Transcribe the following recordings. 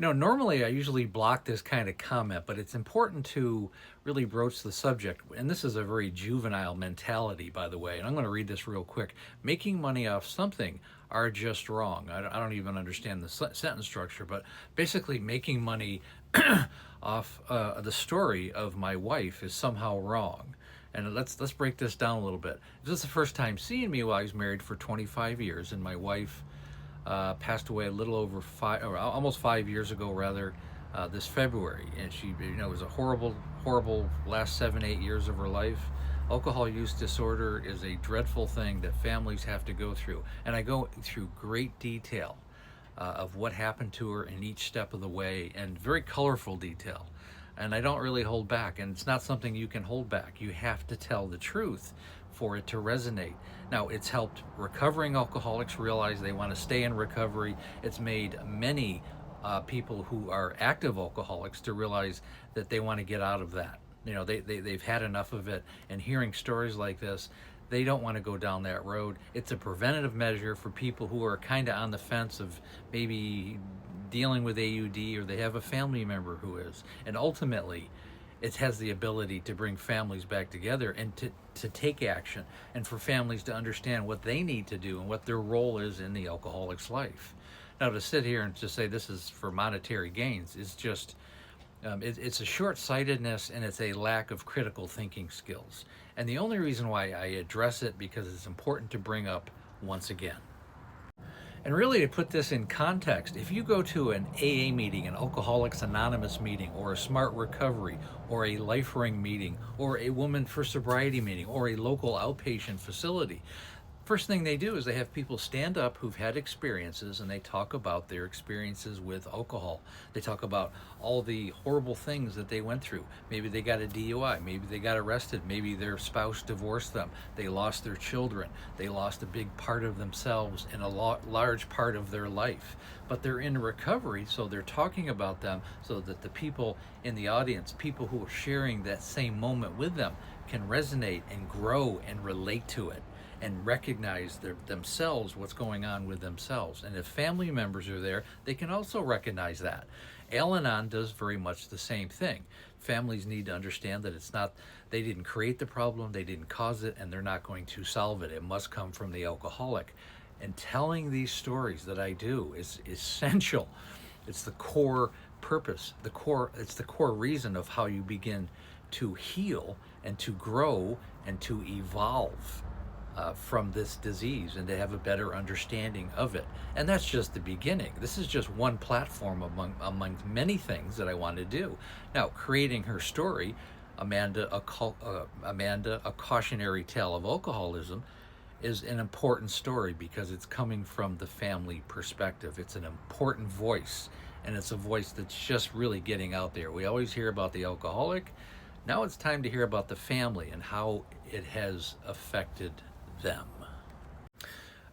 Normally I usually block this kind of comment, but it's important to really broach the subject. And this is a very juvenile mentality, by the way. And I'm going to read this real quick. Making money off something are just wrong. I don't even understand the sentence structure, but basically, making money off the story of my wife is somehow wrong. And let's break this down a little bit. This is the first time seeing me while I was married for 25 years, and my wife passed away a little over almost 5 years ago, rather, this February. And she, it was a horrible, horrible last 7, 8 years of her life. Alcohol use disorder is a dreadful thing that families have to go through, and I go through great detail of what happened to her in each step of the way, and very colorful detail. And I don't really hold back, and it's not something you can hold back. You have to tell the truth for it to resonate. Now, it's helped recovering alcoholics realize they want to stay in recovery. It's made many people who are active alcoholics to realize that they want to get out of that. They've had enough of it, and hearing stories like this, they don't want to go down that road. It's a preventative measure for people who are kind of on the fence of maybe dealing with AUD, or they have a family member who is. And ultimately, it has the ability to bring families back together and to take action, and for families to understand what they need to do and what their role is in the alcoholic's life. Now, to sit here and just say this is for monetary gains is just, it's a short-sightedness, and it's a lack of critical thinking skills. And the only reason why I address it, because it's important to bring up once again. And really, to put this in context, if you go to an AA meeting, an Alcoholics Anonymous meeting, or a Smart Recovery, or a Life Ring meeting, or a Women for Sobriety meeting, or a local outpatient facility, first thing they do is they have people stand up who've had experiences, and they talk about their experiences with alcohol. They talk about all the horrible things that they went through. Maybe they got a DUI, maybe they got arrested, maybe their spouse divorced them, they lost their children, they lost a big part of themselves and a large part of their life. But they're in recovery, so they're talking about them so that the people in the audience, people who are sharing that same moment with them, can resonate and grow and relate to it, and recognize themselves, what's going on with themselves. And if family members are there, they can also recognize that. Al-Anon does very much the same thing. Families need to understand that it's not, they didn't create the problem, they didn't cause it, and they're not going to solve it. It must come from the alcoholic. And telling these stories that I do is essential. It's the core purpose, it's the core reason of how you begin to heal and to grow and to evolve from this disease, and to have a better understanding of it. And that's just the beginning. This is just one platform among many things that I want to do. Now, creating her story, Amanda, a cautionary tale of alcoholism, is an important story because it's coming from the family perspective. It's an important voice, and it's a voice that's just really getting out there. We always hear about the alcoholic. Now it's time to hear about the family and how it has affected them.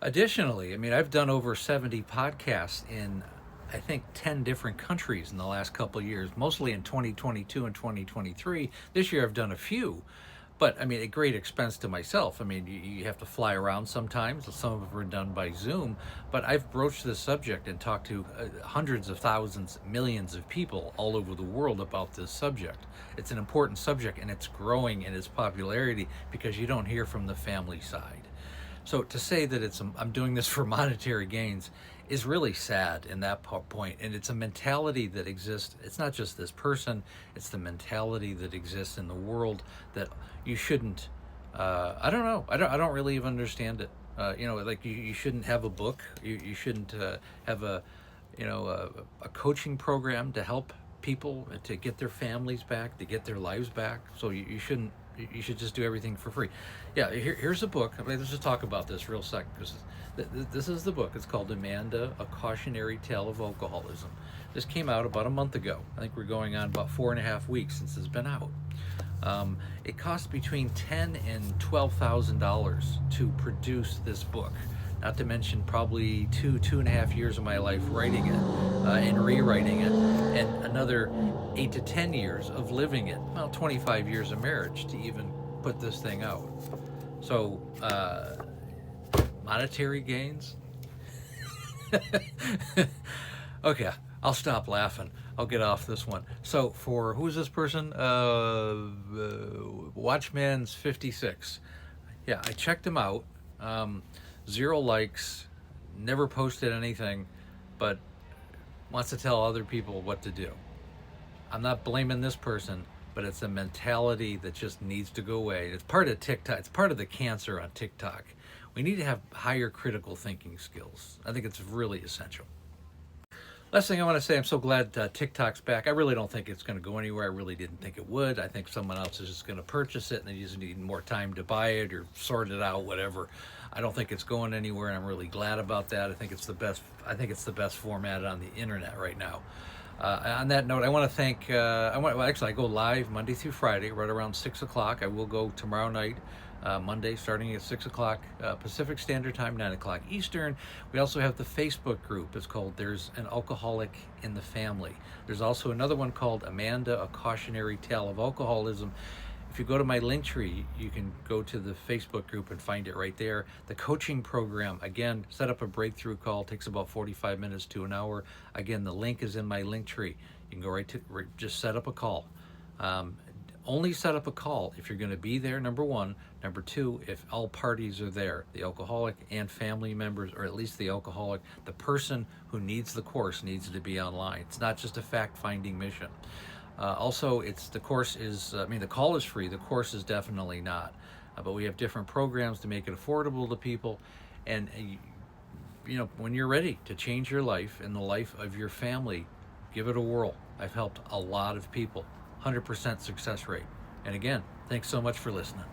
Additionally, I've done over 70 podcasts in, I think, 10 different countries in the last couple of years, mostly in 2022 and 2023. This year I've done a few, but at great expense to myself. You have to fly around sometimes. Some of them are done by Zoom, but I've broached this subject and talked to hundreds of thousands, millions of people all over the world about this subject. It's an important subject, and it's growing in its popularity because you don't hear from the family side. So to say that I'm doing this for monetary gains is really sad in that point. And it's a mentality that exists. It's not just this person, it's the mentality that exists in the world that you shouldn't, I don't know. I don't really even understand it. Like you shouldn't have a book. You shouldn't have a coaching program to help people to get their families back, to get their lives back. So you shouldn't. You should just do everything for free. Yeah, here's a book. Let's just talk about this real second. This is the book. It's called Amanda, A Cautionary Tale of Alcoholism. This came out about a month ago. I think we're going on about 4.5 weeks since it's been out. It costs between $10,000 and $12,000 to produce this book. Not to mention probably 2.5 years of my life writing it and rewriting it, and another 8 to 10 years of living it. Well, 25 years of marriage to even put this thing out. So, monetary gains? Okay, I'll stop laughing. I'll get off this one. So for who's this person? Watchman's 56. Yeah, I checked him out. Um, 0 likes, never posted anything, but wants to tell other people what to do. I'm not blaming this person, but it's a mentality that just needs to go away. It's part of TikTok. It's part of the cancer on TikTok. We need to have higher critical thinking skills. I think it's really essential. Last thing I want to say, I'm so glad TikTok's back. I really don't think it's going to go anywhere. I really didn't think it would. I think someone else is just going to purchase it and they just need more time to buy it or sort it out, whatever. I don't think it's going anywhere, and I'm really glad about that. I think it's the best. I think it's the best format on the internet right now. On that note, I want to thank. I go live Monday through Friday, right around 6 o'clock. I will go tomorrow night, Monday, starting at 6 o'clock Pacific Standard Time, 9 o'clock Eastern. We also have the Facebook group. It's called "There's an Alcoholic in the Family." There's also another one called "Amanda: A Cautionary Tale of Alcoholism." If you go to my link tree, you can go to the Facebook group and find it right there. The coaching program, again, set up a breakthrough call, takes about 45 minutes to an hour. Again, the link is in my link tree. You can go just set up a call. Only set up a call if you're going to be there, number one. Number two, if all parties are there, the alcoholic and family members, or at least the alcoholic, the person who needs the course needs to be online. It's not just a fact-finding mission. Also, the call is free. The course is definitely not. But we have different programs to make it affordable to people. And, when you're ready to change your life and the life of your family, give it a whirl. I've helped a lot of people, 100% success rate. And again, thanks so much for listening.